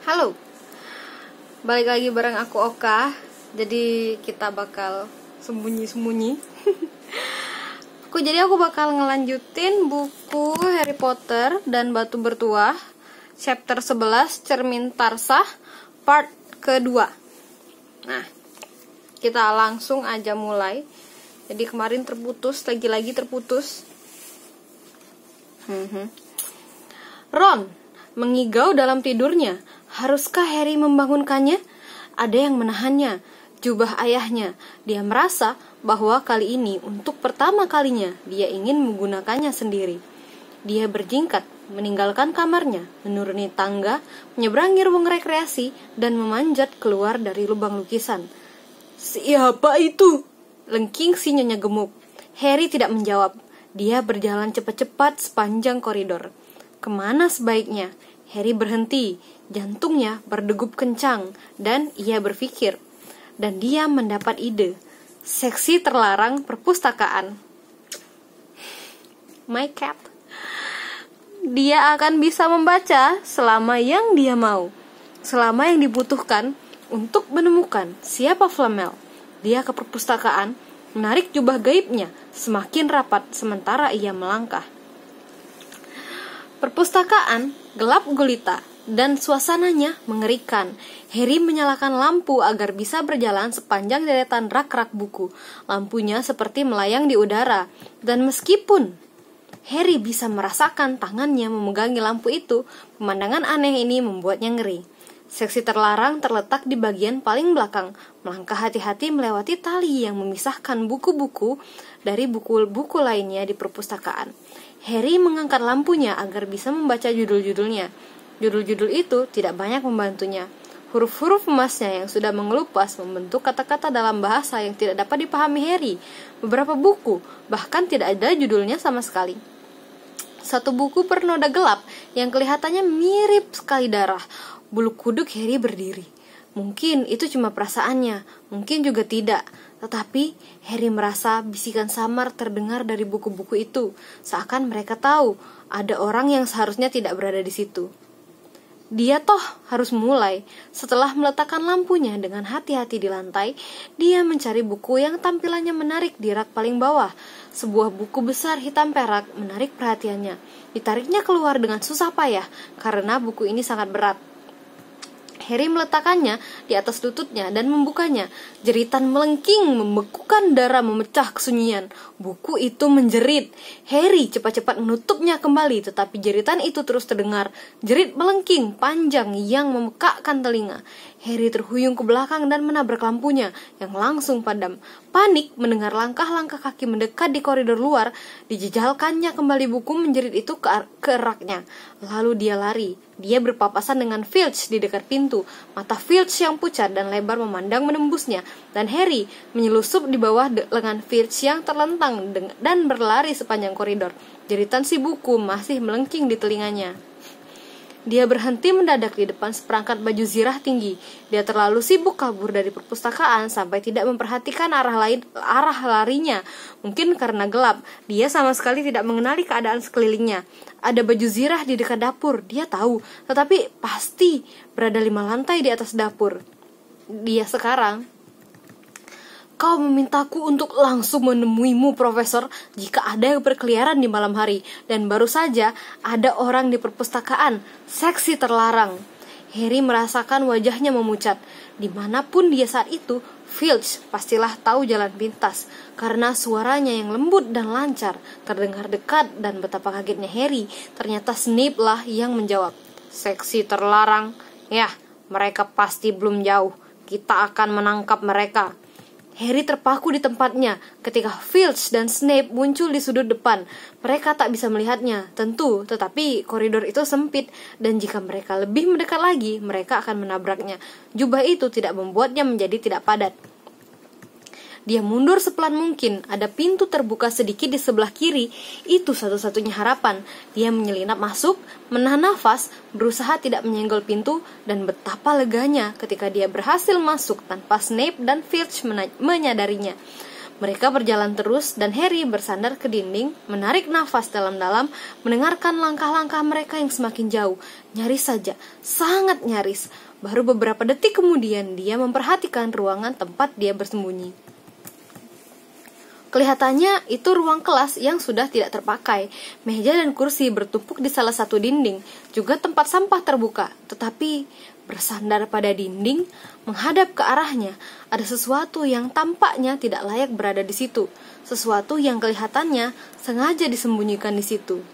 Halo, balik lagi bareng aku Oka. Jadi kita bakal sembunyi-sembunyi. Aku bakal ngelanjutin buku Harry Potter dan Batu Bertuah chapter 11 Cermin Tarsah part kedua. Nah, kita langsung aja mulai. Jadi kemarin terputus, lagi-lagi terputus. Ron mengigau dalam tidurnya. Haruskah Harry membangunkannya? Ada yang menahannya, jubah ayahnya. Dia merasa bahwa kali ini untuk pertama kalinya dia ingin menggunakannya sendiri. Dia berjingkat, meninggalkan kamarnya, menuruni tangga, menyeberangi ruang rekreasi, dan memanjat keluar dari lubang lukisan. "Siapa itu?" lengking si Nyonya Gemuk. Harry tidak menjawab. Dia berjalan cepat-cepat sepanjang koridor. Kemana sebaiknya? Harry berhenti, jantungnya berdegup kencang, dan ia berpikir. Dan dia mendapat ide. Seksi terlarang perpustakaan. My cat. Dia akan bisa membaca selama yang dia mau, selama yang dibutuhkan untuk menemukan siapa Flamel. Dia ke perpustakaan, menarik jubah gaibnya semakin rapat sementara ia melangkah. Perpustakaan gelap gulita dan suasananya mengerikan. Harry menyalakan lampu agar bisa berjalan sepanjang deretan rak-rak buku. Lampunya seperti melayang di udara, dan meskipun Harry bisa merasakan tangannya memegangi lampu itu, pemandangan aneh ini membuatnya ngeri. Seksi terlarang terletak di bagian paling belakang. Melangkah hati-hati melewati tali yang memisahkan buku-buku dari buku-buku lainnya di perpustakaan. Harry mengangkat lampunya agar bisa membaca judul-judulnya. Judul-judul itu tidak banyak membantunya. Huruf-huruf emasnya yang sudah mengelupas membentuk kata-kata dalam bahasa yang tidak dapat dipahami Harry. Beberapa buku bahkan tidak ada judulnya sama sekali. Satu buku bernoda gelap yang kelihatannya mirip sekali darah. Bulu kuduk Harry berdiri. Mungkin itu cuma perasaannya, mungkin juga tidak. Tetapi Harry merasa bisikan samar terdengar dari buku-buku itu, seakan mereka tahu ada orang yang seharusnya tidak berada di situ. Dia toh harus mulai. Setelah meletakkan lampunya dengan hati-hati di lantai, dia mencari buku yang tampilannya menarik di rak paling bawah. Sebuah buku besar hitam perak menarik perhatiannya. Ditariknya keluar dengan susah payah karena buku ini sangat berat. Harry meletakkannya di atas lututnya dan membukanya. Jeritan melengking, membekukan darah, memecah kesunyian. Buku itu menjerit. Harry cepat-cepat menutupnya kembali, tetapi jeritan itu terus terdengar. Jerit melengking, panjang, yang memekakkan telinga. Harry terhuyung ke belakang dan menabrak lampunya, yang langsung padam. Panik mendengar langkah-langkah kaki mendekat di koridor luar. Dijejalkannya kembali buku menjerit itu ke raknya. Lalu dia lari. Dia berpapasan dengan Filch di dekat pintu. Mata Filch yang pucat dan lebar memandang menembusnya, dan Harry menyelusup di bawah lengan Filch yang terlentang dan berlari sepanjang koridor. Jeritan si buku masih melengking di telinganya. Dia berhenti mendadak di depan seperangkat baju zirah tinggi. Dia terlalu sibuk kabur dari perpustakaan sampai tidak memperhatikan arah larinya. Mungkin karena gelap, dia sama sekali tidak mengenali keadaan sekelilingnya. Ada baju zirah di dekat dapur, dia tahu, tetapi pasti berada 5 lantai di atas dapur. Dia sekarang, "Kau memintaku untuk langsung menemuimu, Profesor, jika ada yang berkeliaran di malam hari. Dan baru saja ada orang di perpustakaan. Seksi terlarang." Harry merasakan wajahnya memucat. Dimanapun dia saat itu, Filch pastilah tahu jalan pintas, karena suaranya yang lembut dan lancar terdengar dekat, dan betapa kagetnya Harry. Ternyata Snape lah yang menjawab. "Seksi terlarang? Ya, mereka pasti belum jauh. Kita akan menangkap mereka." Harry terpaku di tempatnya ketika Filch dan Snape muncul di sudut depan. Mereka tak bisa melihatnya, tentu, tetapi koridor itu sempit, dan jika mereka lebih mendekat lagi, mereka akan menabraknya. Jubah itu tidak membuatnya menjadi tidak padat. Dia mundur sepelan mungkin. Ada pintu terbuka sedikit di sebelah kiri. Itu satu-satunya harapan. Dia menyelinap masuk, menahan nafas, berusaha tidak menyenggol pintu, dan betapa leganya ketika dia berhasil masuk tanpa Snape dan Filch menyadarinya. Mereka berjalan terus dan Harry bersandar ke dinding, menarik nafas dalam-dalam, mendengarkan langkah-langkah mereka yang semakin jauh. Nyaris saja, sangat nyaris. Baru beberapa detik kemudian dia memperhatikan ruangan tempat dia bersembunyi. Kelihatannya itu ruang kelas yang sudah tidak terpakai. Meja dan kursi bertumpuk di salah satu dinding, juga tempat sampah terbuka. Tetapi bersandar pada dinding, menghadap ke arahnya, ada sesuatu yang tampaknya tidak layak berada di situ. Sesuatu yang kelihatannya sengaja disembunyikan di situ.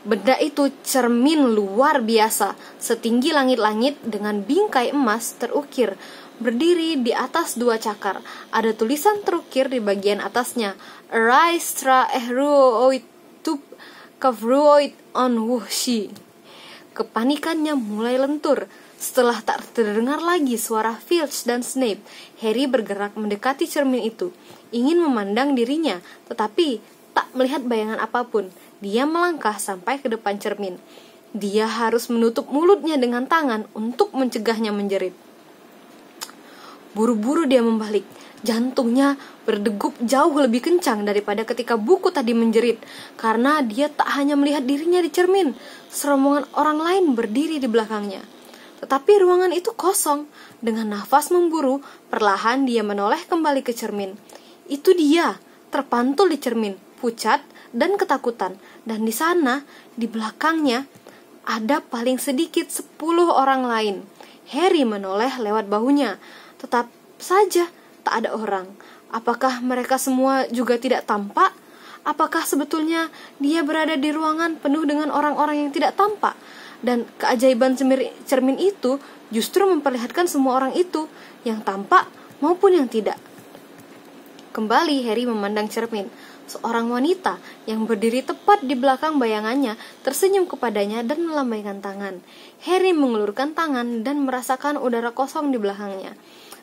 Benda itu cermin luar biasa, setinggi langit-langit dengan bingkai emas terukir, berdiri di atas dua cakar. Ada tulisan terukir di bagian atasnya, Raistra ehruoit tup kavruoit on wushi. Kepanikannya mulai lentur. Setelah tak terdengar lagi suara Filch dan Snape, Harry bergerak mendekati cermin itu, ingin memandang dirinya, tetapi tak melihat bayangan apapun. Dia melangkah sampai ke depan cermin. Dia harus menutup mulutnya dengan tangan untuk mencegahnya menjerit. Buru-buru dia membalik. Jantungnya berdegup jauh lebih kencang daripada ketika buku tadi menjerit, karena dia tak hanya melihat dirinya di cermin, serombongan orang lain berdiri di belakangnya. Tetapi ruangan itu kosong. Dengan nafas memburu, perlahan dia menoleh kembali ke cermin. Itu dia, terpantul di cermin, pucat dan ketakutan. Dan di sana, di belakangnya, ada paling sedikit 10 orang lain. Harry menoleh lewat bahunya. Tetap saja tak ada orang. Apakah mereka semua juga tidak tampak? Apakah sebetulnya dia berada di ruangan penuh dengan orang-orang yang tidak tampak? Dan keajaiban cermin itu justru memperlihatkan semua orang itu, yang tampak maupun yang tidak. Kembali Harry memandang cermin. Seorang wanita yang berdiri tepat di belakang bayangannya tersenyum kepadanya dan melambaikan tangan. Harry mengulurkan tangan dan merasakan udara kosong di belakangnya.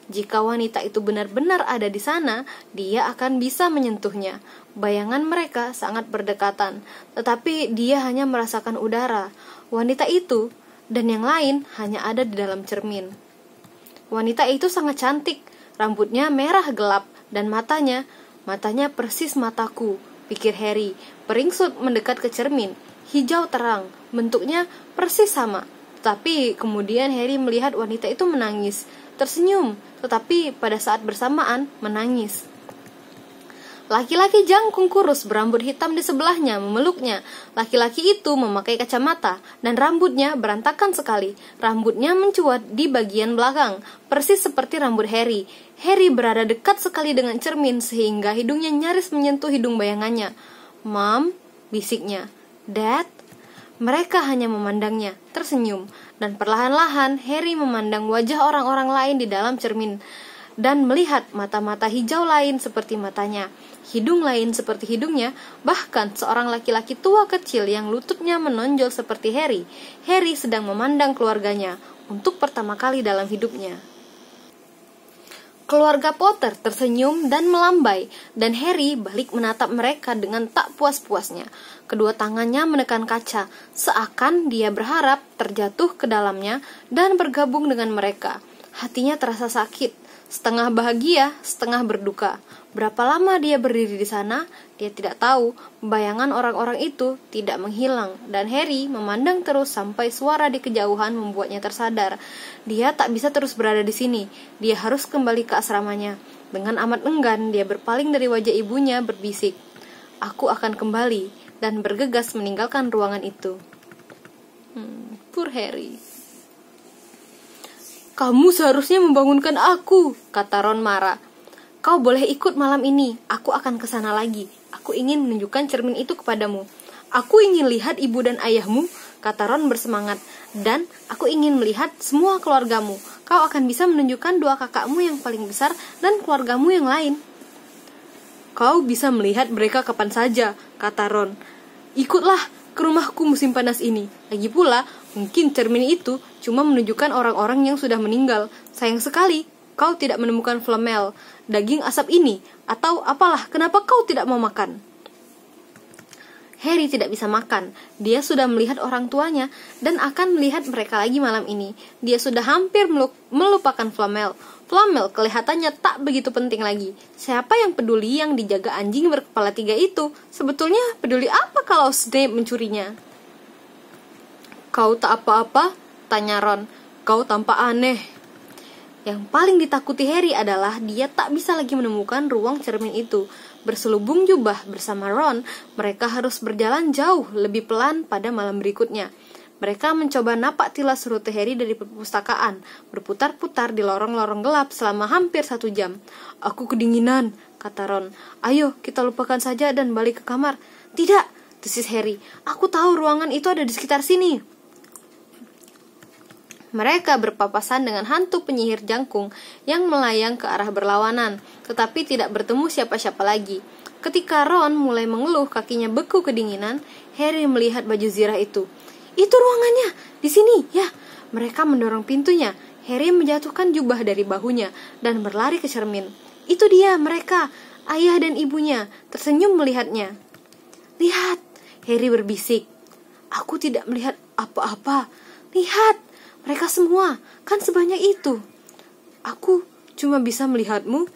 Jika wanita itu benar-benar ada di sana, dia akan bisa menyentuhnya. Bayangan mereka sangat berdekatan, tetapi dia hanya merasakan udara. Wanita itu dan yang lain hanya ada di dalam cermin. Wanita itu sangat cantik, rambutnya merah gelap dan matanya persis mataku, pikir Harry. Beringsut mendekat ke cermin, hijau terang, bentuknya persis sama. Tetapi kemudian Harry melihat wanita itu menangis, tersenyum, tetapi pada saat bersamaan menangis. Laki-laki jangkung kurus berambut hitam di sebelahnya memeluknya. Laki-laki itu memakai kacamata dan rambutnya berantakan sekali. Rambutnya mencuat di bagian belakang, persis seperti rambut Harry. Harry berada dekat sekali dengan cermin sehingga hidungnya nyaris menyentuh hidung bayangannya. "Mom," bisiknya. "Dad." Mereka hanya memandangnya, tersenyum, dan perlahan-lahan Harry memandang wajah orang-orang lain di dalam cermin dan melihat mata-mata hijau lain seperti matanya, hidung lain seperti hidungnya, bahkan seorang laki-laki tua kecil yang lututnya menonjol seperti Harry. Harry sedang memandang keluarganya untuk pertama kali dalam hidupnya. Keluarga Potter tersenyum dan melambai, dan Harry balik menatap mereka dengan tak puas-puasnya. Kedua tangannya menekan kaca, seakan dia berharap terjatuh ke dalamnya dan bergabung dengan mereka. Hatinya terasa sakit, setengah bahagia, setengah berduka. Berapa lama dia berdiri di sana, dia tidak tahu. Bayangan orang-orang itu tidak menghilang, dan Harry memandang terus sampai suara di kejauhan membuatnya tersadar. Dia tak bisa terus berada di sini. Dia harus kembali ke asramanya. Dengan amat enggan, dia berpaling dari wajah ibunya, berbisik, "Aku akan kembali," dan bergegas meninggalkan ruangan itu. Poor Harry. "Kamu seharusnya membangunkan aku," kata Ron marah. "Kau boleh ikut malam ini, aku akan kesana lagi. Aku ingin menunjukkan cermin itu kepadamu." "Aku ingin lihat ibu dan ayahmu," kata Ron bersemangat. "Dan aku ingin melihat semua keluargamu. Kau akan bisa menunjukkan dua kakakmu yang paling besar dan keluargamu yang lain." "Kau bisa melihat mereka kapan saja," kata Ron. "Ikutlah ke rumahku musim panas ini. Lagi pula, mungkin cermin itu cuma menunjukkan orang-orang yang sudah meninggal. Sayang sekali kau tidak menemukan flamel, daging asap ini, atau apalah, kenapa kau tidak mau makan?" Harry tidak bisa makan. Dia sudah melihat orang tuanya dan akan melihat mereka lagi malam ini. Dia sudah hampir melupakan Flamel. Flamel kelihatannya tak begitu penting lagi. Siapa yang peduli yang dijaga anjing berkepala 3 itu? Sebetulnya peduli apa kalau Snape mencurinya? "Kau tak apa-apa?" tanya Ron. "Kau tampak aneh." Yang paling ditakuti Harry adalah dia tak bisa lagi menemukan ruang cermin itu. Berselubung jubah bersama Ron, mereka harus berjalan jauh lebih pelan pada malam berikutnya. Mereka mencoba napak tilas rute Harry dari perpustakaan, berputar-putar di lorong-lorong gelap selama hampir 1 jam. "Aku kedinginan," kata Ron. "Ayo, kita lupakan saja dan balik ke kamar." "Tidak," desis Harry. "Aku tahu ruangan itu ada di sekitar sini." Mereka berpapasan dengan hantu penyihir jangkung yang melayang ke arah berlawanan, tetapi tidak bertemu siapa-siapa lagi. Ketika Ron mulai mengeluh kakinya beku kedinginan, Harry melihat baju zirah itu. "Itu ruangannya, di sini, ya." Mereka mendorong pintunya. Harry menjatuhkan jubah dari bahunya dan berlari ke cermin. "Itu dia, mereka, ayah dan ibunya," tersenyum melihatnya. "Lihat," Harry berbisik. "Aku tidak melihat apa-apa. Lihat, mereka semua, kan sebanyak itu." "Aku cuma bisa melihatmu.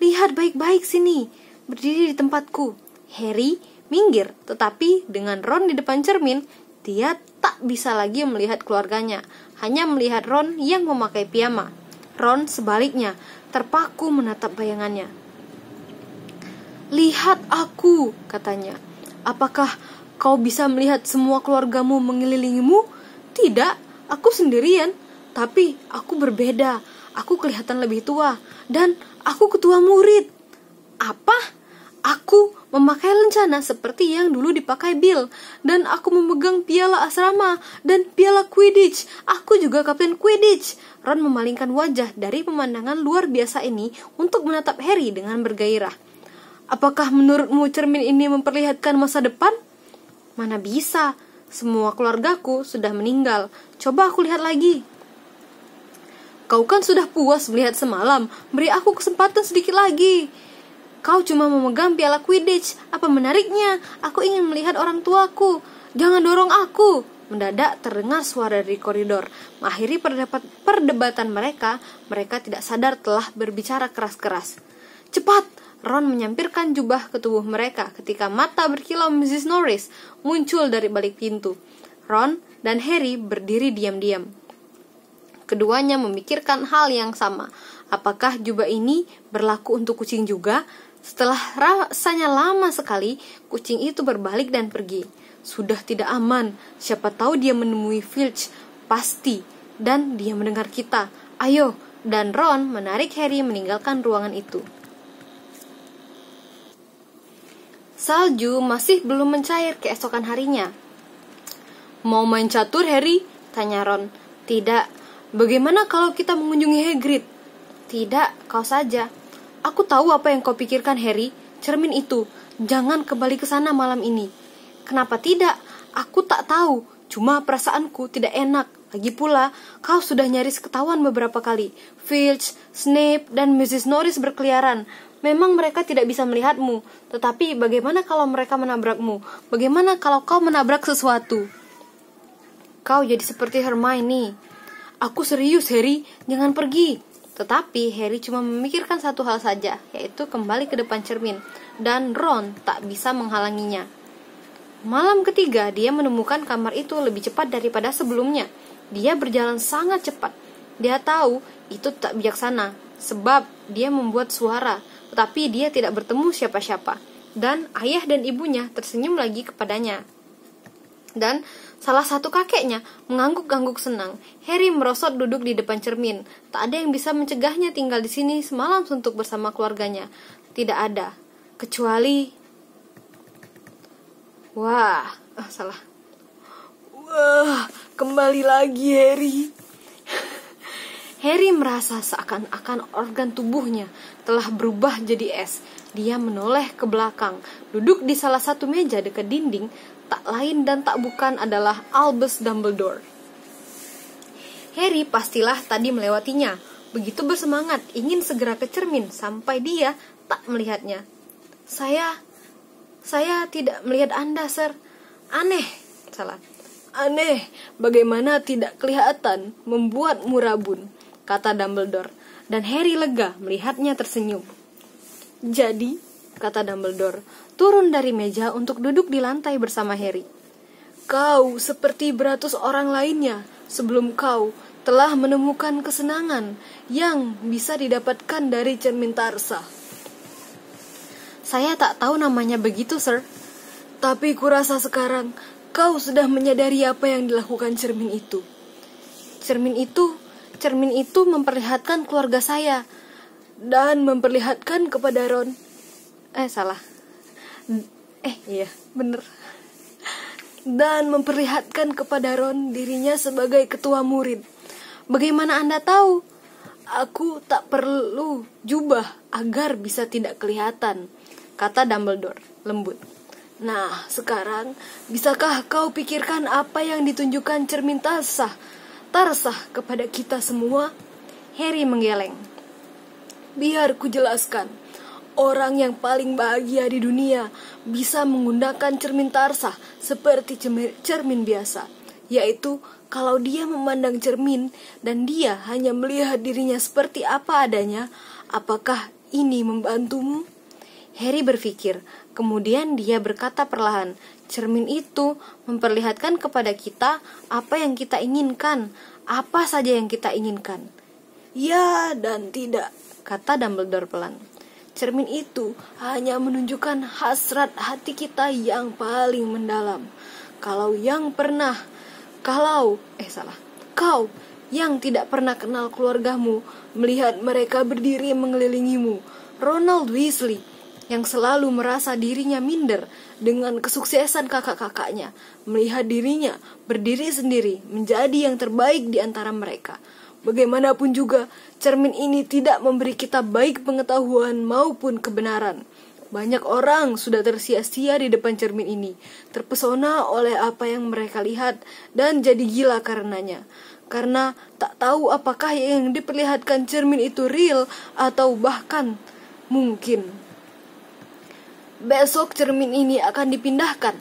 Lihat baik-baik sini, berdiri di tempatku." Harry minggir, tetapi dengan Ron di depan cermin, dia tak bisa lagi melihat keluarganya, hanya melihat Ron yang memakai piyama. Ron sebaliknya, terpaku menatap bayangannya. "Lihat aku," katanya. "Apakah kau bisa melihat semua keluargamu mengelilingimu?" "Tidak. Aku sendirian, tapi aku berbeda. Aku kelihatan lebih tua, dan aku ketua murid." "Apa?" "Aku memakai lencana seperti yang dulu dipakai Bill, dan aku memegang piala asrama dan piala Quidditch. Aku juga kapten Quidditch." Ron memalingkan wajah dari pemandangan luar biasa ini untuk menatap Harry dengan bergairah. "Apakah menurutmu cermin ini memperlihatkan masa depan?" "Mana bisa. Semua keluargaku sudah meninggal. Coba aku lihat lagi." "Kau kan sudah puas melihat semalam. Beri aku kesempatan sedikit lagi." "Kau cuma memegang piala Quidditch. Apa menariknya? Aku ingin melihat orang tuaku." "Jangan dorong aku." Mendadak terdengar suara dari koridor. Mengakhiri perdebatan mereka tidak sadar telah berbicara keras-keras. "Cepat!" Ron menyampirkan jubah ke tubuh mereka ketika mata berkilau Mrs. Norris muncul dari balik pintu. Ron dan Harry berdiri diam-diam. Keduanya memikirkan hal yang sama. Apakah jubah ini berlaku untuk kucing juga? Setelah rasanya lama sekali, kucing itu berbalik dan pergi. Sudah tidak aman. Siapa tahu dia menemui Filch. Pasti. Dan dia mendengar kita. "Ayo!" Dan Ron menarik Harry meninggalkan ruangan itu. Salju masih belum mencair keesokan harinya. "Mau main catur, Harry?" tanya Ron. "Tidak." "Bagaimana kalau kita mengunjungi Hagrid?" "Tidak, kau saja." "Aku tahu apa yang kau pikirkan, Harry. Cermin itu. Jangan kembali ke sana malam ini." "Kenapa tidak? Aku tak tahu. Cuma perasaanku tidak enak. Lagi pula, kau sudah nyaris ketahuan beberapa kali. Filch, Snape, dan Mrs. Norris berkeliaran. Memang mereka tidak bisa melihatmu. Tetapi bagaimana kalau mereka menabrakmu? Bagaimana kalau kau menabrak sesuatu?" "Kau jadi seperti Hermione." "Aku serius, Harry. Jangan pergi." Tetapi Harry cuma memikirkan satu hal saja, yaitu kembali ke depan cermin. Dan Ron tak bisa menghalanginya. Malam ketiga, dia menemukan kamar itu lebih cepat daripada sebelumnya. Dia berjalan sangat cepat. Dia tahu itu tak bijaksana, sebab dia membuat suara, tetapi dia tidak bertemu siapa-siapa. Dan ayah dan ibunya tersenyum lagi kepadanya. Dan salah satu kakeknya mengangguk-angguk senang. Harry merosot duduk di depan cermin. Tak ada yang bisa mencegahnya tinggal di sini semalam suntuk bersama keluarganya. Tidak ada, kecuali... Wah, kembali lagi Harry. Harry merasa seakan-akan organ tubuhnya telah berubah jadi es. Dia menoleh ke belakang, duduk di salah satu meja dekat dinding. Tak lain dan tak bukan adalah Albus Dumbledore. Harry pastilah tadi melewatinya. Begitu bersemangat ingin segera ke cermin sampai dia tak melihatnya. Saya tidak melihat Anda, Sir. Aneh, salah. Aneh, bagaimana tidak kelihatan, membuatmu rabun, kata Dumbledore. Dan Harry lega melihatnya tersenyum. Jadi, kata Dumbledore, turun dari meja untuk duduk di lantai bersama Harry. Kau seperti beratus orang lainnya sebelum kau telah menemukan kesenangan yang bisa didapatkan dari cermin Tarsa. Saya tak tahu namanya begitu, Sir. Tapi kurasa sekarang kau sudah menyadari apa yang dilakukan cermin itu. Cermin itu memperlihatkan keluarga saya dan memperlihatkan kepada Ron. Salah. Iya, bener. Dan memperlihatkan kepada Ron dirinya sebagai ketua murid. Bagaimana Anda tahu? Aku tak perlu jubah agar bisa tidak kelihatan, kata Dumbledore lembut. Nah, sekarang bisakah kau pikirkan apa yang ditunjukkan cermin Tarsa kepada kita semua? Harry menggeleng. Biar ku jelaskan. Orang yang paling bahagia di dunia bisa menggunakan cermin Tarsa seperti cermin biasa, yaitu kalau dia memandang cermin dan dia hanya melihat dirinya seperti apa adanya. Apakah ini membantumu? Harry berpikir, kemudian dia berkata perlahan, cermin itu memperlihatkan kepada kita apa yang kita inginkan, apa saja yang kita inginkan. Ya dan tidak, kata Dumbledore pelan. Cermin itu hanya menunjukkan hasrat hati kita yang paling mendalam. Kau yang tidak pernah kenal keluargamu, melihat mereka berdiri mengelilingimu. Ronald Weasley, yang selalu merasa dirinya minder dengan kesuksesan kakak-kakaknya, melihat dirinya berdiri sendiri menjadi yang terbaik di antara mereka. Bagaimanapun juga, cermin ini tidak memberi kita baik pengetahuan maupun kebenaran. Banyak orang sudah tersia-sia di depan cermin ini, terpesona oleh apa yang mereka lihat dan jadi gila karenanya. Karena tak tahu apakah yang diperlihatkan cermin itu real atau bahkan mungkin. Besok cermin ini akan dipindahkan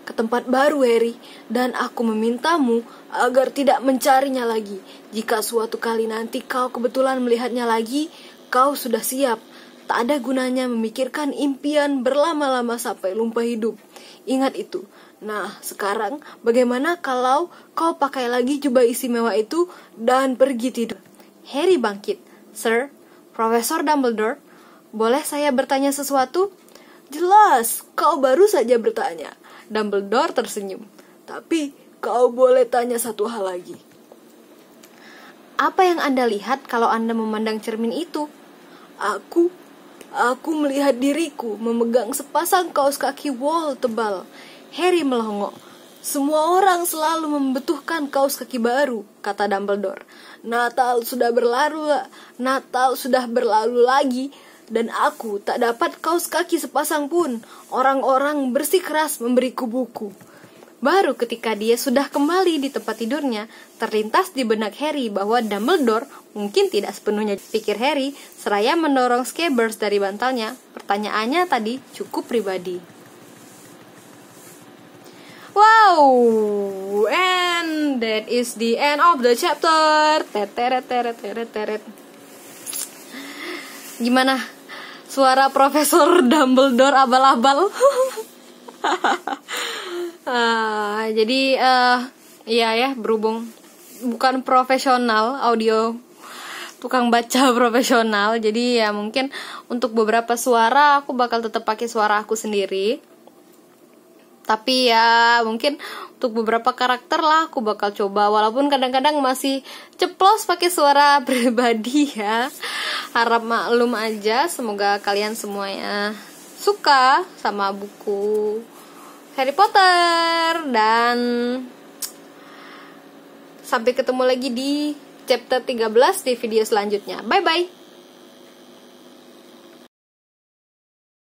ke tempat baru, Harry, dan aku memintamu agar tidak mencarinya lagi. Jika suatu kali nanti kau kebetulan melihatnya lagi, kau sudah siap. Tak ada gunanya memikirkan impian berlama-lama sampai lupa hidup. Ingat itu. Nah, sekarang bagaimana kalau kau pakai lagi jubah istimewa itu dan pergi tidur? Harry bangkit. Sir, Profesor Dumbledore, boleh saya bertanya sesuatu? Jelas, kau baru saja bertanya. Dumbledore tersenyum. Tapi kau boleh tanya satu hal lagi. Apa yang Anda lihat kalau Anda memandang cermin itu? Aku melihat diriku memegang sepasang kaos kaki wool tebal. Harry melongo. Semua orang selalu membutuhkan kaos kaki baru, kata Dumbledore. Natal sudah berlalu lagi. Dan aku tak dapat kaos kaki sepasang pun. Orang-orang bersikeras memberiku buku. Baru ketika dia sudah kembali di tempat tidurnya, terlintas di benak Harry bahwa Dumbledore mungkin tidak sepenuhnya pikir Harry, seraya mendorong Scabbers dari bantalnya. Pertanyaannya tadi cukup pribadi. Wow, and that is the end of the chapter. Teret. Gimana? Suara Profesor Dumbledore abal-abal. Jadi berhubung bukan profesional audio, tukang baca profesional, jadi ya mungkin untuk beberapa suara aku bakal tetap pakai suara aku sendiri. Tapi ya mungkin untuk beberapa karakter lah aku bakal coba, walaupun kadang-kadang masih ceplos pakai suara pribadi ya. Harap maklum aja. Semoga kalian semuanya suka sama buku Harry Potter, dan sampai ketemu lagi di chapter 13 di video selanjutnya. Bye bye.